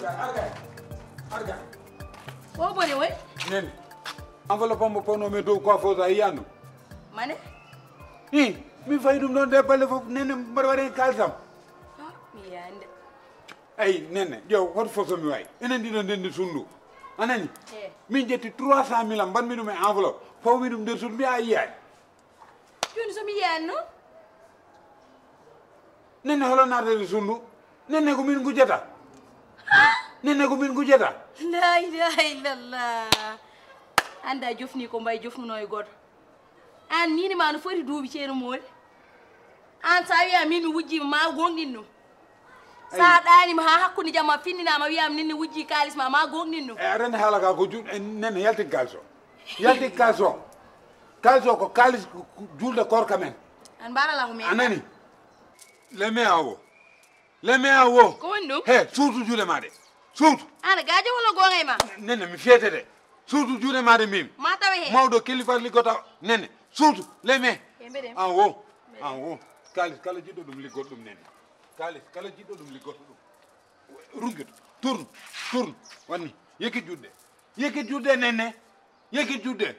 arga Wo bone way nen enveloppe mo pono me do ko fo sa yanu mané mi fay dum don de balle fof nen mbar ware kalsam mi yande ay nen yow hot fo so mi way enen di don den sundu anani eh min jetti 300 000 ban mi dum enveloppe fo mi dum de sun mi ay yaay joni so mi yanno nen holo narde sundu nen ko min gujata nen ko min gujata la ilaha illallah anda jofni ko mbay jofnuno e goto an nini ma no foti duubi ceeno moole an sa wiya min mi wujjima ma gonɗinno sa ɗanima ha hakkude jamma finninama wiyama ninni wujji kalisma ma gonɗinno e aɗa haala ka ko nen yalti kalso ko kalis julde korka men an mbarala ko men anani leme awo ko woni ɗum he surtout juuɗe ma de surtout ana gajo wala gonga e ma nene mi fiyete de surtout juuɗe ma de mbimi ma tawa he mawɗo kilifa liggota nene surtout leme e mbeɗen en haut kalis kala jiɗɗo ɗum liggoto ɗum nene kalis kala jiɗɗo ɗum liggoto ɗum runguito tourne wanni yekit juɗɗe nene yekit juɗɗe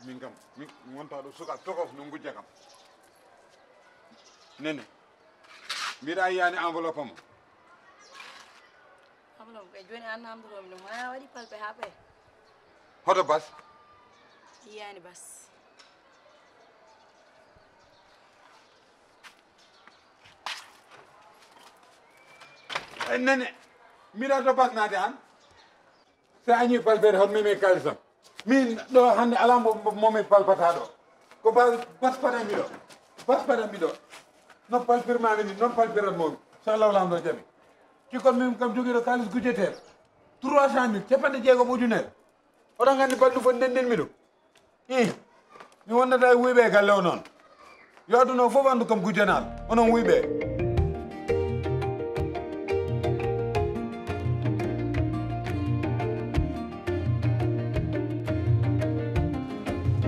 min kam mi wonta ɗo suka tokos no gujja kam nene mbiɗa yiyani enveloppe mo enveloppe kay joni an namdotomi ɗum wona waɗi palpe ha ɓe hoto bas yiyani bas nene mbiɗa to bas naade han so añi palpede hon mimi kalisam min ɗo hande ala momi palpata ɗo ko bas paɗanmi ɗo non palpirmami ni non palpirat momi so Allah lamɗo jaɓi cikon min kam joguiɗo kalis gujjeteɗo 300 000 capanɗe jeegom ujunere oɗon gandi balɗum fof ndendinmi ɗum mi wonnata e wuyɓe galle o noon yo aduno fof andu kam gujjanaɗo onon wuyɓe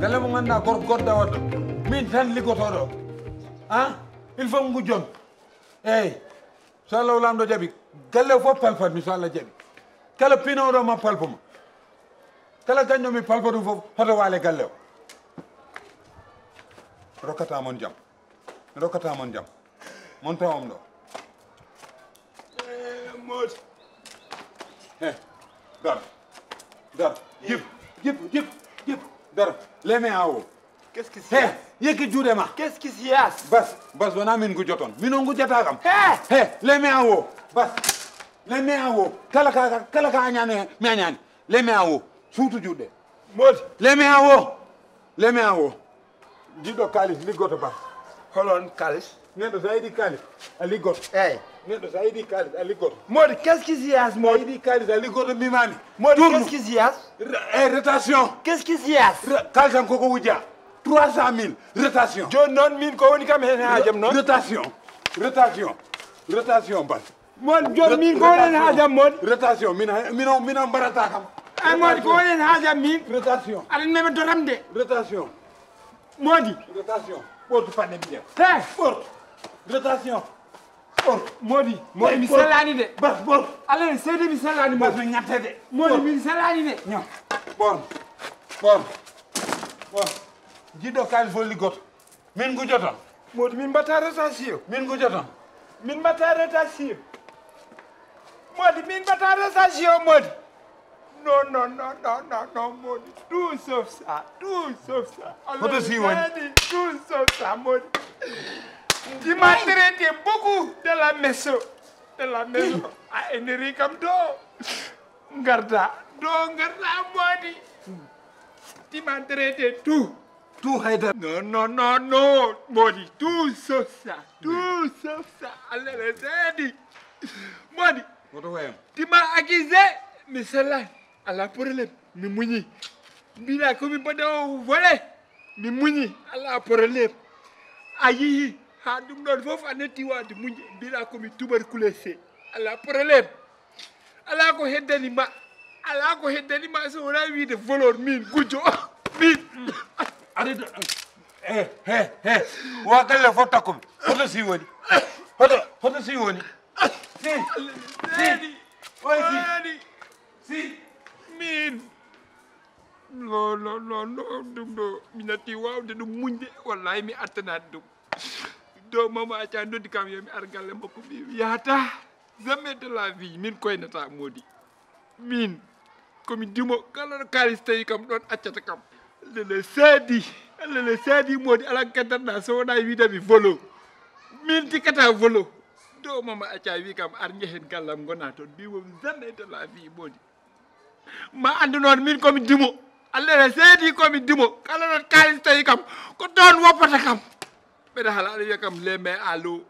galle mo ganduɗa goɗɗo waɗɗo min tan liggotoɗo il faut gujjon eyyi so Allah lamɗo jaaɓi galle o fof palpatmi so Allah jaaɓi kala pinoɗo ma palpuma kala gañɗomi palpa ɗum fof hoto waale galle o rokkatamon jaam mon tawam ɗo modi dar jip dar leme awo qu'est-ce qui se passe yekki juuɗe ma qu'est-ce qui se passe bas wona min gujjoton minon gujjata kam leme awo bas leme awo kala ka añani mi añani leme awo suutu juuɗe modi leme awo jiɗɗo kalis liggoto bas holon kalis neɗɗo sa yiɗi kalis a liggoto neɗɗo sa yiɗi kalis a liggoto modi qu'est-ce qui se passe sa modi yiɗi kalis a liggoto mbimami modi qu'est-ce qui se passe rotation qu'est-ce qui se passe kalisam koko wujja 300 000 rotation joni noon min ko woni kam hen haajam noon rotation bas modi joni min ko woni hen haajam modi rotation minon mbarata kam ay modi ko woni hen haajam min rotation aɗa nemi dotam de rotation ɓortu paɗɗe mbiƴen ɓortu rotation modi mi sellani de bas ɓortu alay seydi mi sellani bas mi ñattede modi min sellani de ño ɓorn jiɗɗo kalis fof liggoto min gujjoton modi min mbatta rotation min gujjoton min mbatta rotation modi min mbatta rotation modi non modi tout sauf ça Hoto si woni tout sauf ça modi tu m'as traité beaucoup de la maison a eneri kam do garda modi tu m'as traité tout haydara non modi tout sauf ça Allah le sedi modi woto wayam tu m'as accusé mi sellani ala problème mi muñi mbina komi mbaɗo volé mi muñi ala probléme a yeehi ha ɗum ɗon fof a netti wade muñde mbiɗa komi tuberculose ala probléme ala ko heddanima so wona wiide voleur min gujjo min aɗa wa galle fof takkumi hoto si woni hoto si woni si Oy Si. min. No, dum do minati wawde dum munde wallahi mi attanat dum. Do mama acha noddi kam yo mi argalle makko bi yata jamais de la vie min koynata modi. Min komi dimo kala kalis tawi kam ɗon accata kam lele seedi modi ala kaddanɗa so wona widami volo min tikata volo do mama acca wi kam ar jehen gallam gona toon mbiwomi jamais de la vie modi ma andu noon min komi dimo allele seedi komi dimo kala ɗon kalis tawi kam ko toon woppata kam mbeɗa haala aɗa wiya kam les mains à l'eau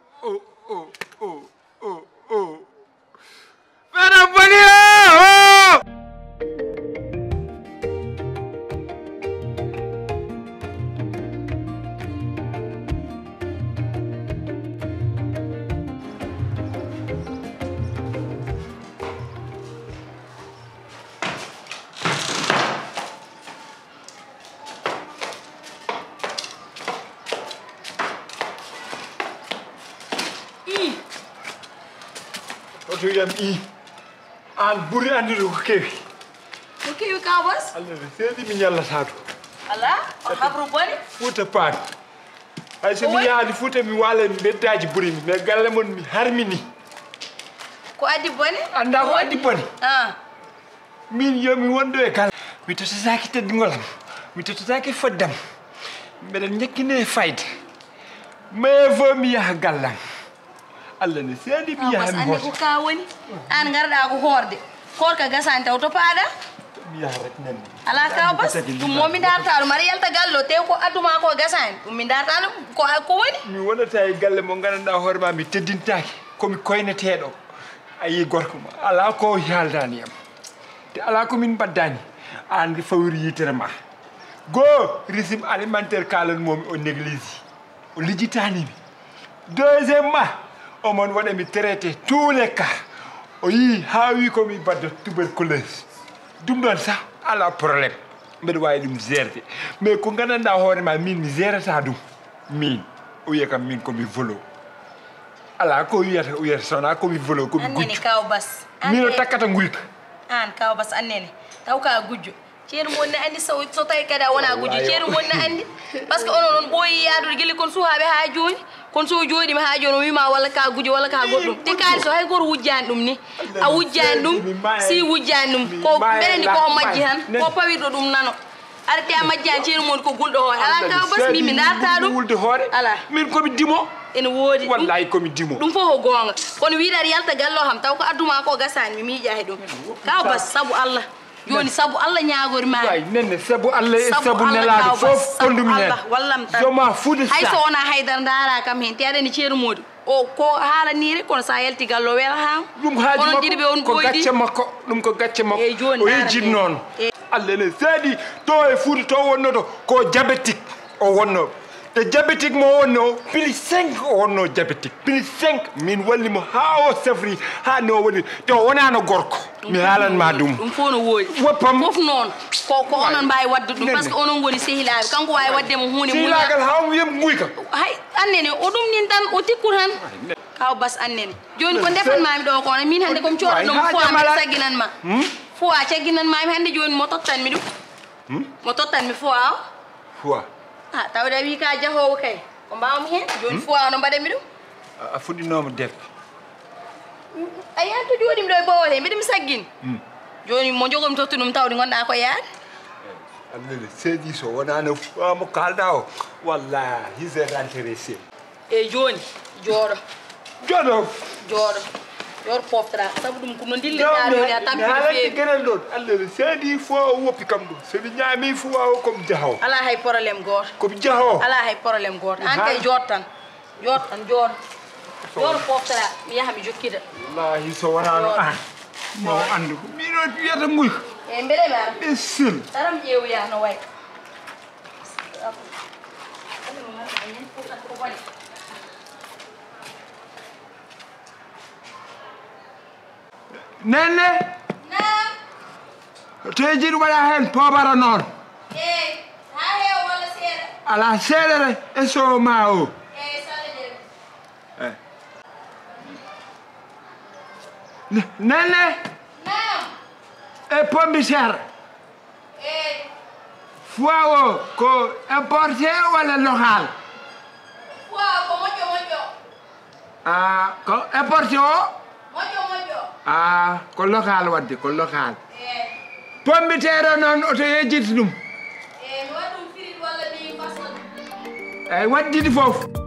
mbeɗa boni o to yam an buri andude ko kewi ka bas allah seedi mi ñallata to ala o habru boni fuuta paat hay so mi yaadi fuuta mi waala mi beddaji buri mi mais galle mon mi harmini ko addi boni anda ko addi boni min yomi wondo e kala mi totataki teddigolam mi totataki foddam mbeɗen ñakkine fayde mais fo mi yaha gallam Allah ne seedi mi yaha mi ko ka woni an garda ko horde korka gasan taw to paada mi yaha rek nen ala ka bas dum momi darta mari yalta gallo te ko aduma ko gasan dum mi darta ko woni mi wonata e galle mo gananda horma mi teddintaki komi koyneteɗo ayi gorko ma ala ko yaldani am te ala ko min baddani an fawri yitere ma go régime alimentaire kalan momi o néglige o lijitani mi deuxièmement o mon waɗa mi traité tous les cas o yi ha wi komi badda tuberculose ɗum ɗon sa ala probléme mbeɗa wawi ɗum gerde mais ko gandanɗa hoorema min mi gérata ɗum min o wiya kam min komi volo ala ko wiyata sona komi volo komi annene kaw bas min o takkata guyka an kaw bas annene taw ka gujjo ceeru mon ne andi so tawi kada wona gujjo ceeru mon ne andi par ce que onon non ɓooyi yaadude gilli kon suuhaɓe ha joni kon so jooɗima ha joni o wima walla ka gujjo walla ka goɗɗum te kaali so hay goto wujjani ɗum ni a wujjani ɗum si wujjani ɗum ko ɓeɗendi ko majji tan ko pawirɗo ɗum nano arate a majjani ceeru mon ko gulɗo hoore ala kaw bas min mi darta ɗum wulde hoore ala min komi dimo ene woodi wallahi komi dimo ɗum fof ko gonga kono wiiɗaɗa yalta gallo kam taw ko adduma ko gasani mi miiƴa he ɗum kaw bas saabu Allah joni sabu Allah ñaagori ma way nenne sabu Allah e sabu nelaɗo fof kondumi hen wallam tan joma fuude hay so wona haydara daara kam hen te aɗani ceeru modi o ko haalani rek kono sa yalti gallo wela ha ɗum haaji onon ɗiɗi ɓe on ko gacce makko ɗum ko gacce makko eyyi joni o yejjit noon Allah ne seedi to e fuude to wonnoto ko diabétique o wonno te diabétique mo wonno plus 5 o wonno diabétique plus 5 min wallimo ha o safri ha no woni te o wonano gorko mi haalanma ɗum fof no woodi woppam fof noon ko onon mbawi wadde ɗum par ce que onon goni sehilaɓe kanko wawi waddemo hunde sehilagal ha wiyam guyka hay annene o ɗum nin tan o tikku tan kaw bas annene joni ko defanmami ɗo kono min hande komi coɗɗo ɗum foa mbiɗa sagginanma foa cagginanmami hande joni mo tottanmi ɗum mo tottanmi foa foa tawde a wi ka jahowo kay ko mbawmi hen joni foa ono mbaɗanmi ɗum a fuɗɗinoma defde a yahan to jooɗimi ɗo e bowol he mbiɗami saggin joni mo jogomi tottu ɗum tawde gonɗa ko yaade Allah seedi so wonano mo kalɗa o wallahi c'est intéressé eyyi joni jooɗo jooɗo poftora saabu ɗum kono dillirɗa ɗo ni a tampini feewi gueɗel ɗon Allah seedi fo o woppi kam ɗum somi ñaami fo wawo komi jahowo ala hay probléme goto komi jahowo ala hay probléme goto an kay jooɗo tan jooɗo poftora mi yaha mi jokkita wallahi so wonano an mo andu mino wiyata guyka eyyi mbeɗemi ara ɓe sel taram ƴeewoya no way nenne to e jiɗi waɗa hen pobara noon eyyi ha heewa walla seeɗa ala seeɗere e sowo ma o eyyi salla jeewi nenne e pomme de terre foie o ko importé walla local ko moƴƴo ah ko importé o moƴƴo ah ko local wadde ko local pomme de terre noon oto yejjiti ɗum mi waɗi ɗum firit walla mi fasla ɗum eyi waɗɗiɗi fof